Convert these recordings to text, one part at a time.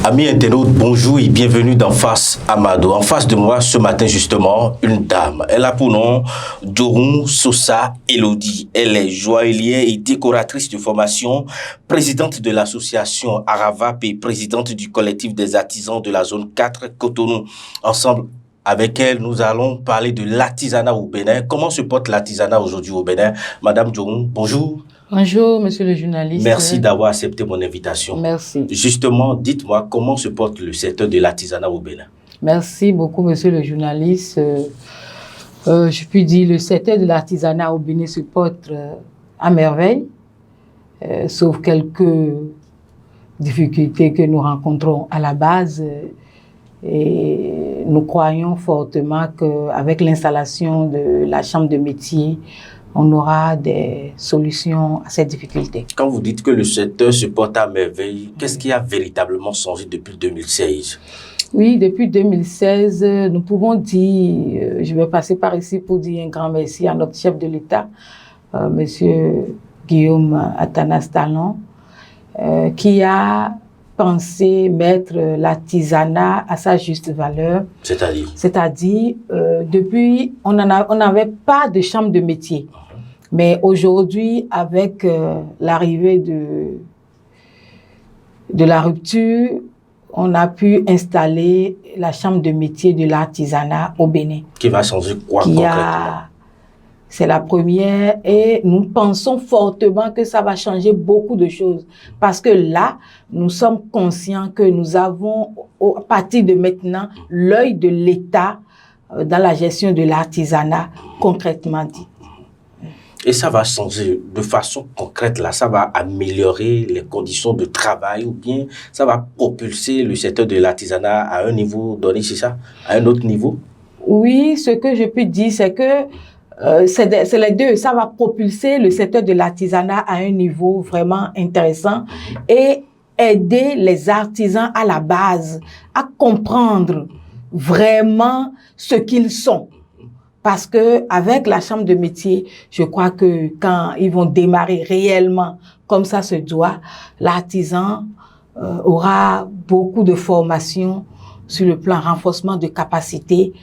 Amis internautes, bonjour et bienvenue dans Face Amado. En face de moi ce matin justement, une dame. Elle a pour nom Djorun Sosa Elodie. Elle est joaillière et décoratrice de formation, présidente de l'association Aravap et présidente du collectif des artisans de la zone 4 Cotonou. Ensemble avec elle, nous allons parler de l'artisanat au Bénin. Comment se porte l'artisanat aujourd'hui au Bénin? Madame Djorun, bonjour. Bonjour, monsieur le journaliste. Merci d'avoir accepté mon invitation. Merci. Justement, dites-moi comment se porte le secteur de l'artisanat au Bénin. Merci beaucoup, monsieur le journaliste. Je puis dire le secteur de l'artisanat au Bénin se porte à merveille, sauf quelques difficultés que nous rencontrons à la base. Et nous croyons fortement qu'avec l'installation de la chambre de métier, on aura des solutions à ces difficultés. Quand vous dites que le secteur se porte à merveille, qu'est-ce qui a véritablement changé depuis 2016? Oui, depuis 2016, nous pouvons dire, je vais passer par ici pour dire un grand merci à notre chef de l'État, monsieur Guillaume Athanas Talon, qui a pensé mettre l'artisanat à sa juste valeur. C'est-à-dire, depuis, on n'avait pas de chambre de métier. Mais aujourd'hui, avec l'arrivée de la rupture, on a pu installer la chambre de métier de l'artisanat au Bénin. Qui va changer quoi concrètement? C'est la première et nous pensons fortement que ça va changer beaucoup de choses. Parce que là, nous sommes conscients que nous avons, à partir de maintenant, l'œil de l'État dans la gestion de l'artisanat, concrètement dit. Et ça va changer de façon concrète, là, ça va améliorer les conditions de travail ou bien ça va propulser le secteur de l'artisanat à un niveau donné, c'est ça? À un autre niveau? Oui, ce que je peux dire, c'est que c'est les deux. Ça va propulser le secteur de l'artisanat à un niveau vraiment intéressant et aider les artisans à la base à comprendre vraiment ce qu'ils sont. Parce que avec la chambre de métier, je crois que quand ils vont démarrer réellement comme ça se doit, l'artisan aura beaucoup de formation sur le plan renforcement de capacité.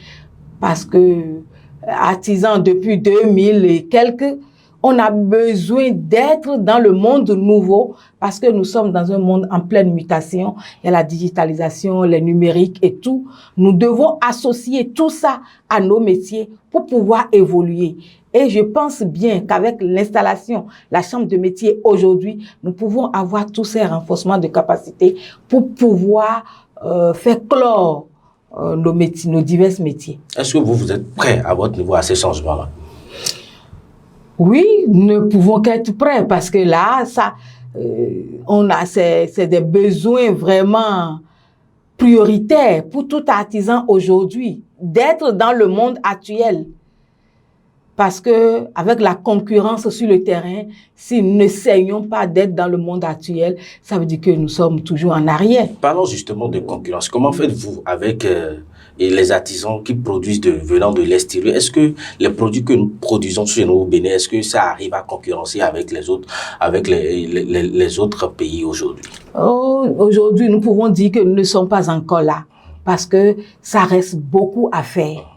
Parce que artisan depuis 2000 et quelques, on a besoin d'être dans le monde nouveau parce que nous sommes dans un monde en pleine mutation. Il y a la digitalisation, les numériques et tout. Nous devons associer tout ça à nos métiers pour pouvoir évoluer. Et je pense bien qu'avec l'installation, la chambre de métier aujourd'hui, nous pouvons avoir tous ces renforcements de capacité pour pouvoir faire clore nos divers métiers. Est-ce que vous êtes prêts à votre niveau à ces changements-là? Oui, nous ne pouvons qu'être prêts parce que là, c'est des besoins vraiment prioritaires pour tout artisan aujourd'hui d'être dans le monde actuel. Parce que avec la concurrence sur le terrain, si nous n'essayons pas d'être dans le monde actuel, ça veut dire que nous sommes toujours en arrière. Parlons justement de concurrence. Comment faites-vous avec les artisans qui produisent venant de l'extérieur? Est-ce que les produits que nous produisons chez nous au Bénin, est-ce que ça arrive à concurrencer avec les autres pays aujourd'hui? Aujourd'hui, nous pouvons dire que nous ne sommes pas encore là parce que ça reste beaucoup à faire.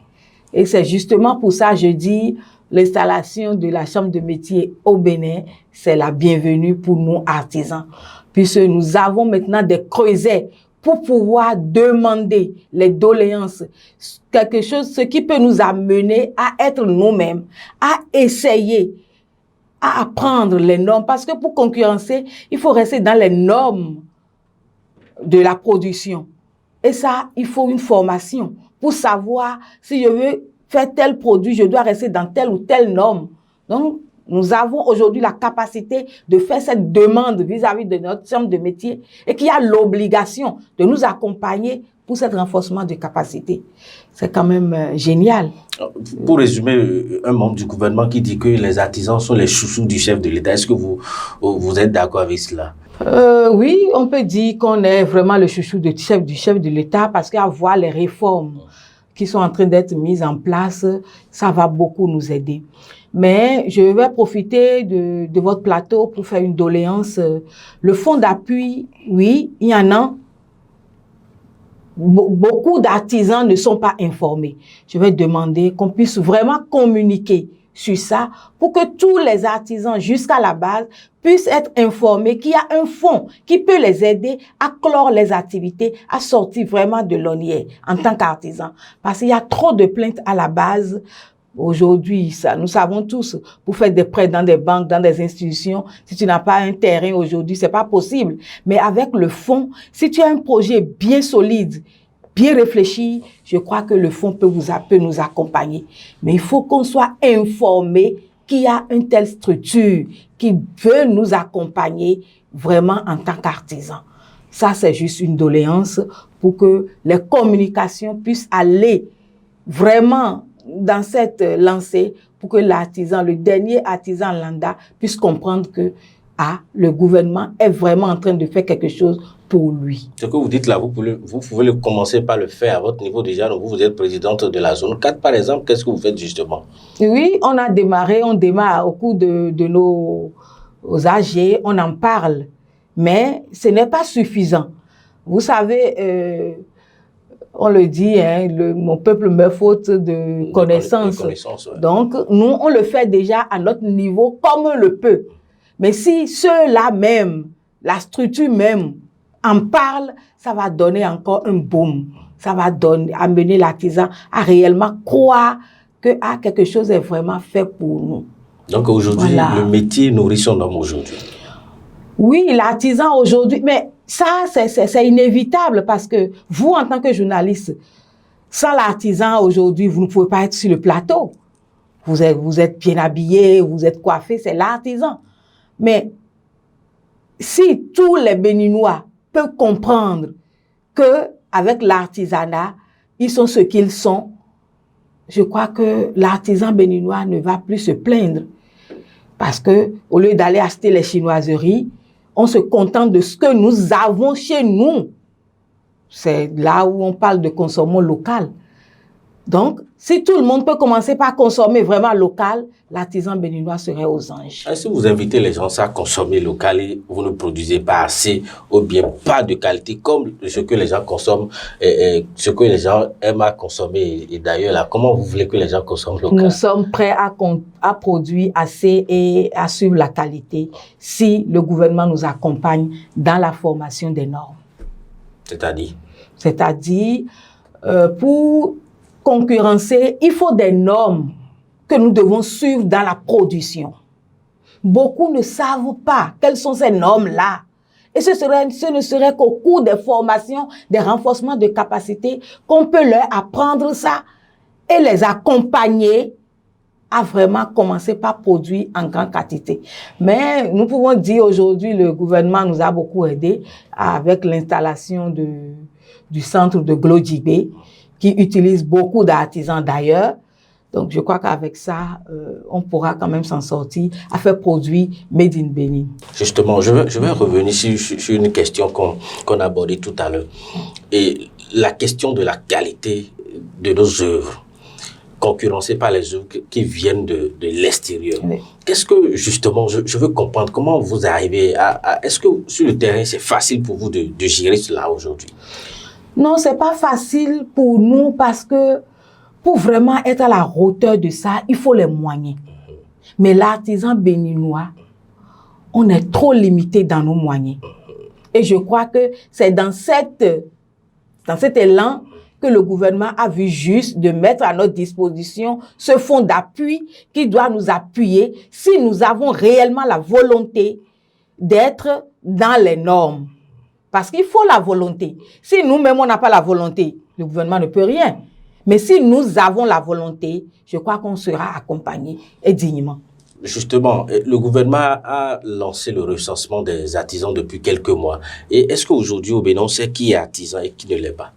Et c'est justement pour ça que je dis l'installation de la chambre de métier au Bénin, c'est la bienvenue pour nous artisans. Puisque nous avons maintenant des creusets pour pouvoir demander les doléances, quelque chose, ce qui peut nous amener à être nous-mêmes, à essayer, à apprendre les normes. Parce que pour concurrencer, il faut rester dans les normes de la production. Et ça, il faut une formation pour savoir si je veux faire tel produit, je dois rester dans telle ou telle norme. Donc, nous avons aujourd'hui la capacité de faire cette demande vis-à-vis de notre chambre de métier et qui a l'obligation de nous accompagner pour ce renforcement de capacité. C'est quand même génial. Pour résumer, un membre du gouvernement qui dit que les artisans sont les chouchous du chef de l'État, est-ce que vous êtes d'accord avec cela? Oui, on peut dire qu'on est vraiment le chouchou du chef de l'État parce qu'à voir les réformes qui sont en train d'être mises en place, ça va beaucoup nous aider. Mais je vais profiter de votre plateau pour faire une doléance. Le fonds d'appui, oui, il y en a. beaucoup d'artisans ne sont pas informés. Je vais demander qu'on puisse vraiment communiquer sur ça pour que tous les artisans jusqu'à la base puissent être informés qu'il y a un fonds qui peut les aider à clore les activités, à sortir vraiment de l'ornière en tant qu'artisans. Parce qu'il y a trop de plaintes à la base. Aujourd'hui, ça, nous savons tous, pour faire des prêts dans des banques, dans des institutions, si tu n'as pas un terrain aujourd'hui, c'est pas possible. Mais avec le fonds, si tu as un projet bien solide, bien réfléchi, je crois que le fonds peut nous accompagner. Mais il faut qu'on soit informé qu'il y a une telle structure qui veut nous accompagner vraiment en tant qu'artisans. Ça, c'est juste une doléance pour que les communications puissent aller vraiment dans cette lancée pour que l'artisan, le dernier artisan lambda, puisse comprendre que le gouvernement est vraiment en train de faire quelque chose pour lui. Ce que vous dites là, vous pouvez commencer par le faire à votre niveau déjà. Donc vous êtes présidente de la zone 4, par exemple. Qu'est-ce que vous faites justement? Oui, on démarre au cours de nos AG, on en parle. Mais ce n'est pas suffisant. Vous savez, on le dit, hein, mon peuple meurt faute de connaissances. Ouais. Donc, nous, on le fait déjà à notre niveau comme on le peut. Mais si ceux-là même, la structure même, en parle, ça va donner encore un boom. Ça va amener l'artisan à réellement croire que quelque chose est vraiment fait pour nous. Donc aujourd'hui, voilà. Le métier nourrit son homme aujourd'hui. Oui, l'artisan aujourd'hui, mais ça, c'est inévitable parce que vous, en tant que journaliste, sans l'artisan aujourd'hui, vous ne pouvez pas être sur le plateau. Vous êtes bien habillé, vous êtes coiffé, c'est l'artisan. Mais si tous les Béninois peuvent comprendre que avec l'artisanat, ils sont ce qu'ils sont, je crois que l'artisan béninois ne va plus se plaindre. Parce que au lieu d'aller acheter les chinoiseries, on se contente de ce que nous avons chez nous. C'est là où on parle de consommation local. Donc, si tout le monde peut commencer par consommer vraiment local, l'artisan béninois serait aux anges. Si vous invitez les gens à consommer local et vous ne produisez pas assez ou bien pas de qualité comme ce que les gens consomment, ce que les gens aiment à consommer, et d'ailleurs, là, comment vous voulez que les gens consomment local? Nous sommes prêts à produire assez et à suivre la qualité si le gouvernement nous accompagne dans la formation des normes. C'est-à-dire? C'est-à-dire, pour concurrencer, il faut des normes que nous devons suivre dans la production. Beaucoup ne savent pas quelles sont ces normes-là. Et ce ne serait qu'au cours des formations, des renforcements de capacités, qu'on peut leur apprendre ça et les accompagner à vraiment commencer par produire en grande quantité. Mais nous pouvons dire aujourd'hui, le gouvernement nous a beaucoup aidé avec l'installation du centre de Glodjibé, qui utilise beaucoup d'artisans d'ailleurs. Donc, je crois qu'avec ça, on pourra quand même s'en sortir à faire produire Made in Benin. Justement, je vais revenir sur une question qu'on a abordée tout à l'heure. Et la question de la qualité de nos œuvres, concurrencées par les œuvres qui viennent de l'extérieur. Oui. Qu'est-ce que, justement, je veux comprendre, comment vous arrivez à est-ce que sur le terrain, c'est facile pour vous de gérer cela aujourd'hui? Non, c'est pas facile pour nous parce que pour vraiment être à la hauteur de ça, il faut les moyens. Mais l'artisan béninois, on est trop limité dans nos moyens. Et je crois que c'est dans cet élan que le gouvernement a vu juste de mettre à notre disposition ce fonds d'appui qui doit nous appuyer si nous avons réellement la volonté d'être dans les normes. Parce qu'il faut la volonté. Si nous-mêmes, on n'a pas la volonté, le gouvernement ne peut rien. Mais si nous avons la volonté, je crois qu'on sera accompagné et dignement. Justement, le gouvernement a lancé le recensement des artisans depuis quelques mois. Et est-ce qu'aujourd'hui, au Bénin, on sait qui est artisan et qui ne l'est pas?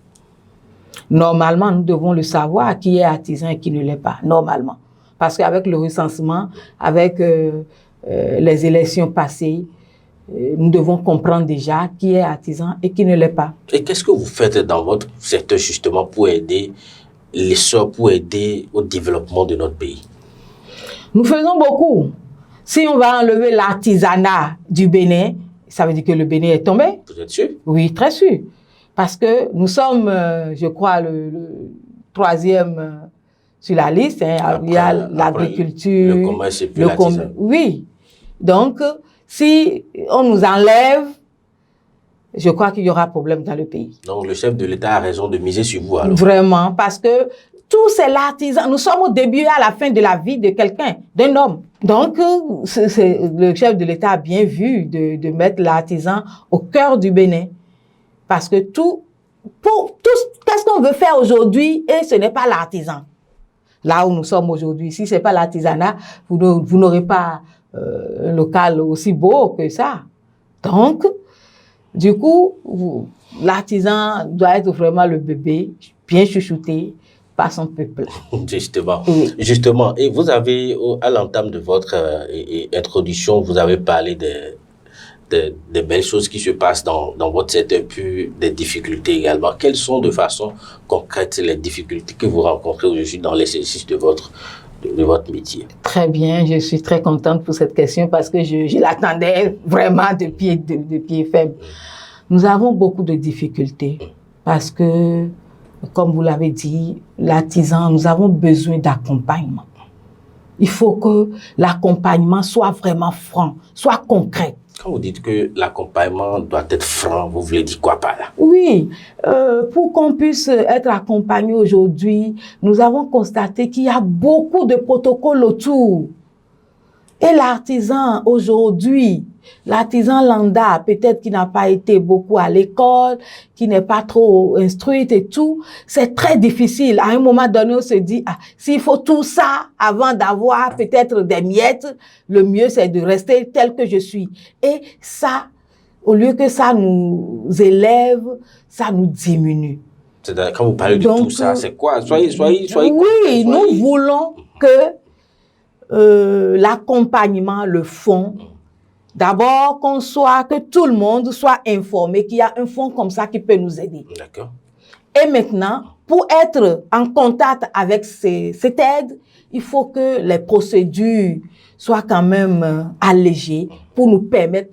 Normalement, nous devons le savoir, qui est artisan et qui ne l'est pas, normalement. Parce qu'avec le recensement, avec les élections passées, nous devons comprendre déjà qui est artisan et qui ne l'est pas. Et qu'est-ce que vous faites dans votre secteur justement pour aider l'essor, pour aider au développement de notre pays? Nous faisons beaucoup. Si on va enlever l'artisanat du Bénin, ça veut dire que le Bénin est tombé. Vous êtes sûr? Oui, très sûr. Parce que nous sommes, je crois, le troisième sur la liste. Hein. Il y a l'agriculture. Le commerce et puis l'artisanat. Oui. Donc, si on nous enlève, je crois qu'il y aura problème dans le pays. Donc, le chef de l'État a raison de miser sur vous, alors. Vraiment, parce que tout c'est l'artisan. Nous sommes au début et à la fin de la vie de quelqu'un, d'un homme. Donc, le chef de l'État a bien vu de mettre l'artisan au cœur du Bénin. Parce que qu'est-ce qu'on veut faire aujourd'hui et ce n'est pas l'artisan. Là où nous sommes aujourd'hui, si ce n'est pas l'artisanat, vous n'aurez pas un local aussi beau que ça. Donc, du coup, l'artisan doit être vraiment le bébé, bien chouchouté par son peuple. Justement. Oui. Justement. Et vous avez, à l'entame de votre introduction, vous avez parlé des belles choses qui se passent dans votre secteur, puis des difficultés également. Quelles sont de façon concrète les difficultés que vous rencontrez aujourd'hui dans l'exercice de votre métier? Très bien, je suis très contente pour cette question parce que je l'attendais vraiment de pied faible. Nous avons beaucoup de difficultés parce que, comme vous l'avez dit, l'artisan, nous avons besoin d'accompagnement. Il faut que l'accompagnement soit vraiment franc, soit concret. Quand vous dites que l'accompagnement doit être franc, vous voulez dire quoi par là? Oui, pour qu'on puisse être accompagné aujourd'hui, nous avons constaté qu'il y a beaucoup de protocoles autour. Et l'artisan aujourd'hui, l'artisan lambda, peut-être qui n'a pas été beaucoup à l'école, qui n'est pas trop instruite et tout, c'est très difficile. À un moment donné, on se dit, s'il faut tout ça avant d'avoir peut-être des miettes, le mieux c'est de rester tel que je suis. Et ça, au lieu que ça nous élève, ça nous diminue. Quand vous parlez de tout ça, c'est quoi? Soyez oui, nous voulons que l'accompagnement, le fonds, d'abord que tout le monde soit informé qu'il y a un fonds comme ça qui peut nous aider. D'accord. Et maintenant, pour être en contact avec cette aide, il faut que les procédures soient quand même allégées pour permettre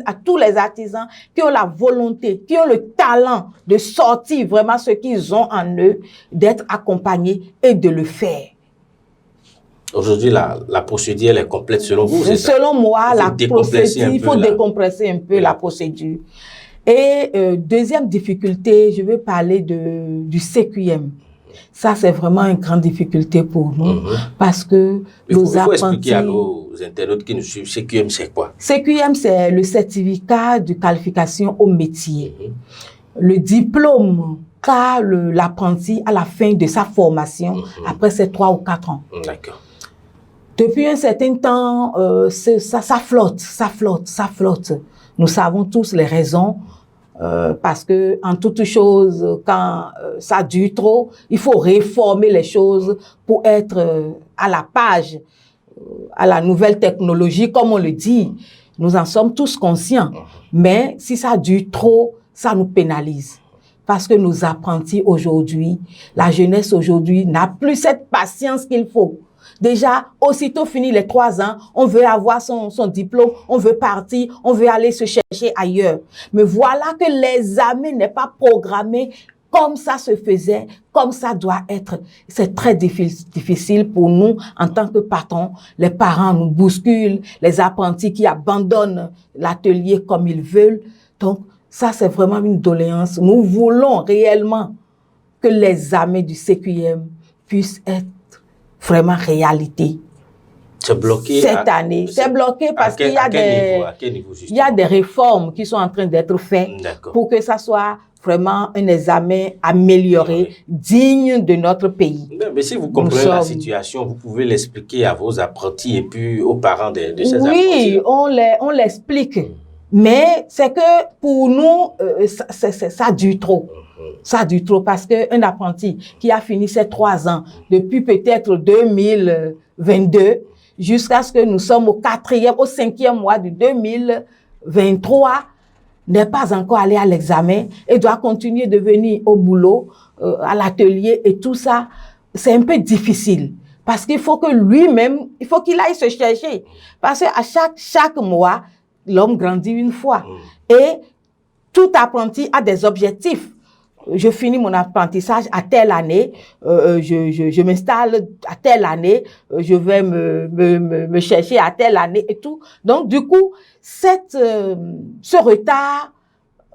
à tous les artisans qui ont la volonté, qui ont le talent de sortir vraiment ce qu'ils ont en eux, d'être accompagnés et de le faire. Aujourd'hui, la procédure, elle est complète selon vous, c'est ça? Selon moi, il faut décompresser un peu la procédure. Et deuxième difficulté, je veux parler du CQM. Ça, c'est vraiment une grande difficulté pour nous parce que nos apprentis... Il faut expliquer à nos internautes qui nous suivent, CQM, c'est quoi? CQM, c'est le certificat de qualification au métier. Le diplôme qu'a l'apprenti à la fin de sa formation, après ces 3 ou 4 ans. D'accord. Depuis un certain temps, ça flotte. Nous savons tous les raisons, parce que en toute chose, quand ça dure trop, il faut réformer les choses pour être à la page, à la nouvelle technologie, comme on le dit. Nous en sommes tous conscients. Mais si ça dure trop, ça nous pénalise. Parce que nos apprentis aujourd'hui, la jeunesse aujourd'hui n'a plus cette patience qu'il faut. Déjà, aussitôt fini les 3 ans, on veut avoir son diplôme, on veut partir, on veut aller se chercher ailleurs. Mais voilà que l'examen n'est pas programmé comme ça se faisait, comme ça doit être. C'est très difficile pour nous en tant que patrons. Les parents nous bousculent, les apprentis qui abandonnent l'atelier comme ils veulent. Donc, ça, c'est vraiment une doléance. Nous voulons réellement que l'examen du CQM puisse être vraiment réalité. C'est bloqué cette année. C'est bloqué parce qu'il y a des réformes qui sont en train d'être faites pour que ça soit vraiment un examen amélioré, digne de notre pays. Mais si vous comprenez la situation, vous pouvez l'expliquer à vos apprentis et puis aux parents de ces apprentis. Oui, on l'explique. Mais c'est que pour nous, ça dure trop. Ça dure trop parce qu'un apprenti qui a fini ses 3 ans depuis peut-être 2022 jusqu'à ce que nous sommes au 5e mois de 2023 n'est pas encore allé à l'examen et doit continuer de venir au boulot, à l'atelier et tout ça. C'est un peu difficile parce qu'il faut que lui-même, il faut qu'il aille se chercher. Parce qu'à chaque mois, l'homme grandit une fois. Et tout apprenti a des objectifs. je finis mon apprentissage à telle année, je m'installe à telle année, je vais me chercher à telle année et tout. Donc, du coup, ce retard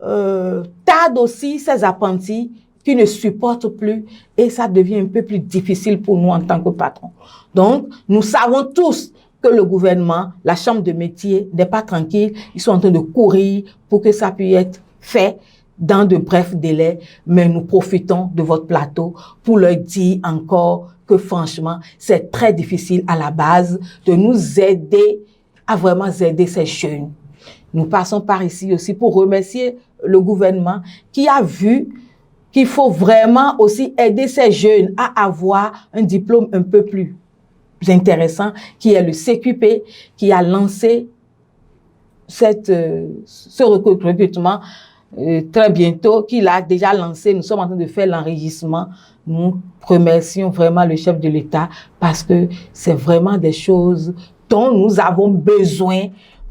tarde aussi ces apprentis qui ne supportent plus et ça devient un peu plus difficile pour nous en tant que patrons. Donc, nous savons tous que le gouvernement, la chambre de métier n'est pas tranquille. Ils sont en train de courir pour que ça puisse être fait dans de brefs délais. Mais nous profitons de votre plateau pour leur dire encore que franchement, c'est très difficile à la base de nous aider à vraiment aider ces jeunes. Nous passons par ici aussi pour remercier le gouvernement qui a vu qu'il faut vraiment aussi aider ces jeunes à avoir un diplôme un peu plus intéressant, qui est le CQP, qui a lancé ce recrutement très bientôt, qu'il a déjà lancé. Nous sommes en train de faire l'enregistrement. Nous remercions vraiment le chef de l'État parce que c'est vraiment des choses dont nous avons besoin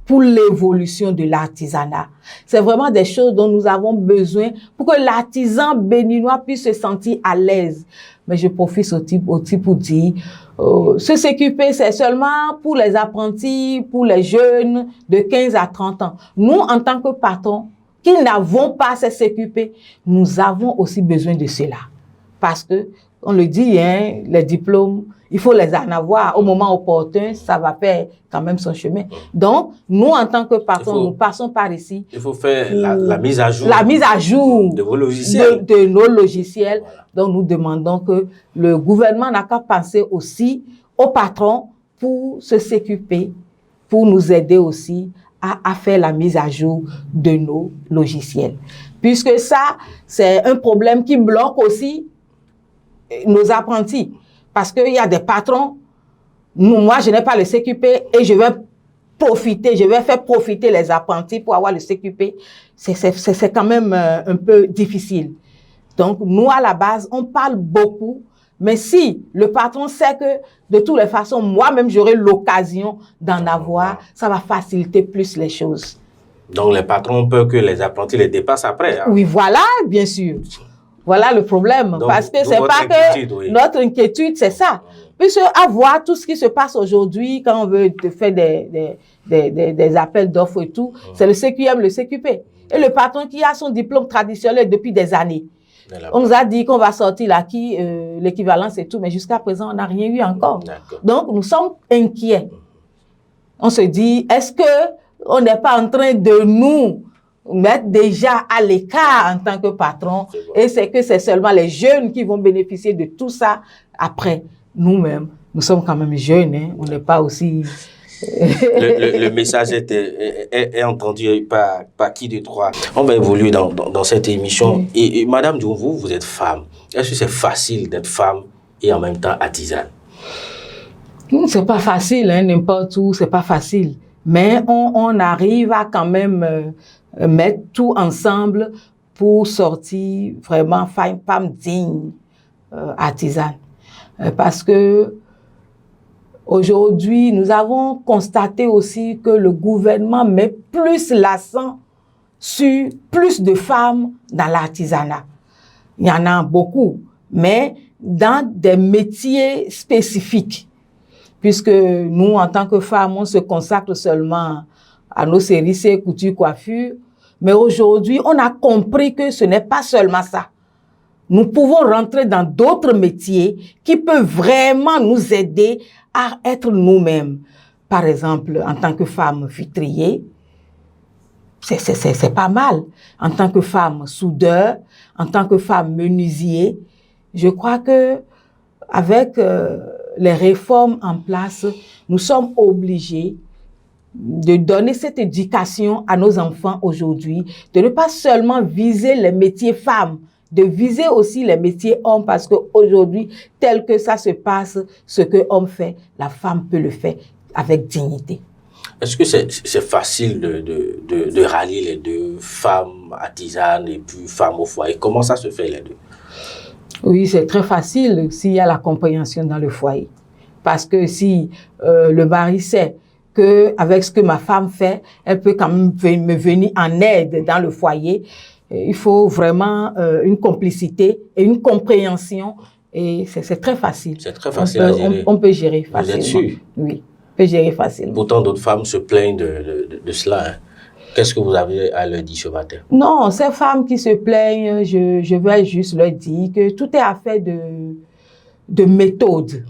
pour l'évolution de l'artisanat. C'est vraiment des choses dont nous avons besoin pour que l'artisan béninois puisse se sentir à l'aise. Mais je profite aussi pour dire, ce CQP, c'est seulement pour les apprentis, pour les jeunes de 15 à 30 ans. Nous, en tant que patrons, qui n'avons pas ces CQP, nous avons aussi besoin de cela. Parce que, on le dit, hein, les diplômes, il faut les en avoir. Au moment opportun, ça va faire quand même son chemin. Donc, nous, en tant que patrons, nous passons par ici. Il faut faire la mise à jour. La mise à jour de vos logiciels. De nos logiciels. Voilà. Donc, nous demandons que le gouvernement n'a qu'à penser aussi aux patrons pour se s'occuper, pour nous aider aussi à faire la mise à jour de nos logiciels. Puisque ça, c'est un problème qui bloque aussi nos apprentis. Parce qu'il y a des patrons, moi je n'ai pas le CQP et je vais faire profiter les apprentis pour avoir le CQP. C'est quand même un peu difficile. Donc nous à la base, on parle beaucoup, mais si le patron sait que de toutes les façons, moi-même j'aurai l'occasion d'en avoir, ça va faciliter plus les choses. Donc les patrons ont peur que les apprentis les dépassent après. Hein? Oui, voilà, bien sûr. Voilà le problème. Donc, parce que c'est pas que oui. Notre inquiétude, c'est ça. Puisque à voir tout ce qui se passe aujourd'hui, quand on veut te faire des appels d'offres et tout, c'est le CQM, le CQP. Et le patron qui a son diplôme traditionnel depuis des années. On nous a dit qu'on va sortir l'acquis, l'équivalence et tout, mais jusqu'à présent, on n'a rien eu encore. Donc, nous sommes inquiets. On se dit, est-ce que on n'est pas en train de nous mettre déjà à l'écart en tant que patron, et c'est que c'est seulement les jeunes qui vont bénéficier de tout ça après. Nous-mêmes, nous sommes quand même jeunes, hein? On n'est pas aussi... le message est entendu par qui de droit. On va évoluer dans cette émission. Oui. Et Madame Dioum, vous êtes femme. Est-ce que c'est facile d'être femme et en même temps artisane? C'est pas facile, hein, n'importe où, c'est pas facile. Mais on arrive à quand même... mettre tout ensemble pour sortir vraiment une femme digne, artisane. Parce que aujourd'hui, nous avons constaté aussi que le gouvernement met plus l'accent sur plus de femmes dans l'artisanat. Il y en a beaucoup, mais dans des métiers spécifiques. Puisque nous, en tant que femmes, on se consacre seulement à nos services, couture, coiffure. Mais aujourd'hui, on a compris que ce n'est pas seulement ça. Nous pouvons rentrer dans d'autres métiers qui peuvent vraiment nous aider à être nous-mêmes. Par exemple, en tant que femme vitrier, c'est pas mal. En tant que femme soudeur, en tant que femme menuisier, je crois que avec les réformes en place, nous sommes obligés de donner cette éducation à nos enfants aujourd'hui, de ne pas seulement viser les métiers femmes, de viser aussi les métiers hommes, parce qu'aujourd'hui, tel que ça se passe, ce que l'homme fait, la femme peut le faire avec dignité. Est-ce que c'est facile de rallier les deux, femmes artisanes et puis femmes au foyer? Comment ça se fait les deux? Oui, c'est très facile s'il y a la compréhension dans le foyer. Parce que si le mari sait qu'avec ce que ma femme fait, elle peut quand même me venir en aide dans le foyer. il faut vraiment une complicité et une compréhension. Et c'est très facile. C'est très facile à gérer. On peut gérer facilement. Vous êtes sûr? Oui, on peut gérer facilement. Pourtant, d'autres femmes se plaignent de cela. Hein. Qu'est-ce que vous avez à leur dire ce matin? Non, ces femmes qui se plaignent, je vais juste leur dire que tout est affaire de méthode.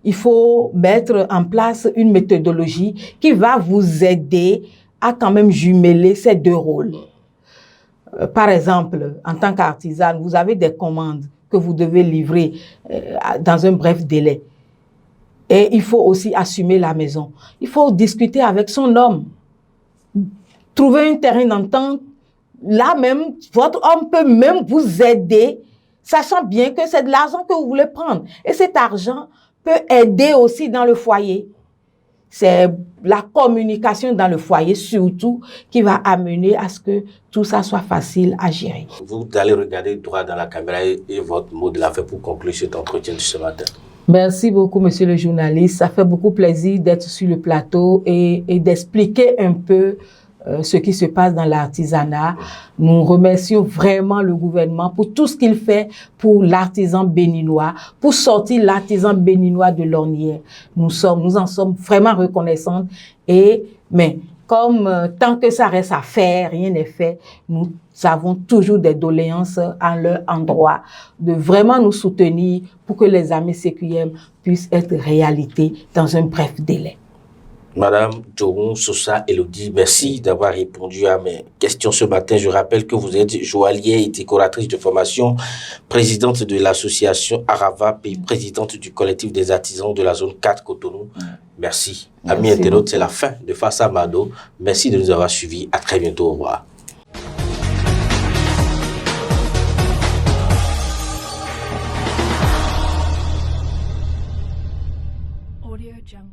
Il faut mettre en place une méthodologie qui va vous aider à quand même jumeler ces deux rôles. Par exemple, en tant qu'artisane, vous avez des commandes que vous devez livrer dans un bref délai. Et il faut aussi assumer la maison. Il faut discuter avec son homme. Trouver un terrain d'entente. Là même, votre homme peut même vous aider, sachant bien que c'est de l'argent que vous voulez prendre. Et cet argent peut aider aussi dans le foyer. C'est la communication dans le foyer surtout qui va amener à ce que tout ça soit facile à gérer. Vous allez regarder droit dans la caméra et votre mot de la fin pour conclure cet entretien de ce matin. Merci beaucoup, monsieur le journaliste. Ça fait beaucoup plaisir d'être sur le plateau et d'expliquer un peu ce qui se passe dans l'artisanat. Nous remercions vraiment le gouvernement pour tout ce qu'il fait pour l'artisan béninois, pour sortir l'artisan béninois de l'ornière. Nous en sommes vraiment reconnaissantes. Mais comme tant que ça reste à faire, rien n'est fait, nous avons toujours des doléances à leur endroit, de vraiment nous soutenir pour que les armées CQM puissent être réalité dans un bref délai. Madame Jorun Sosa Elodie, merci d'avoir répondu à mes questions ce matin. Je rappelle que vous êtes joaillière et décoratrice de formation, présidente de l'association Arava et présidente du collectif des artisans de la zone 4 Cotonou. Merci. Amis internautes, c'est la fin de Face à Mado. Merci de nous avoir suivis. À très bientôt. Au revoir. Audio Jungle.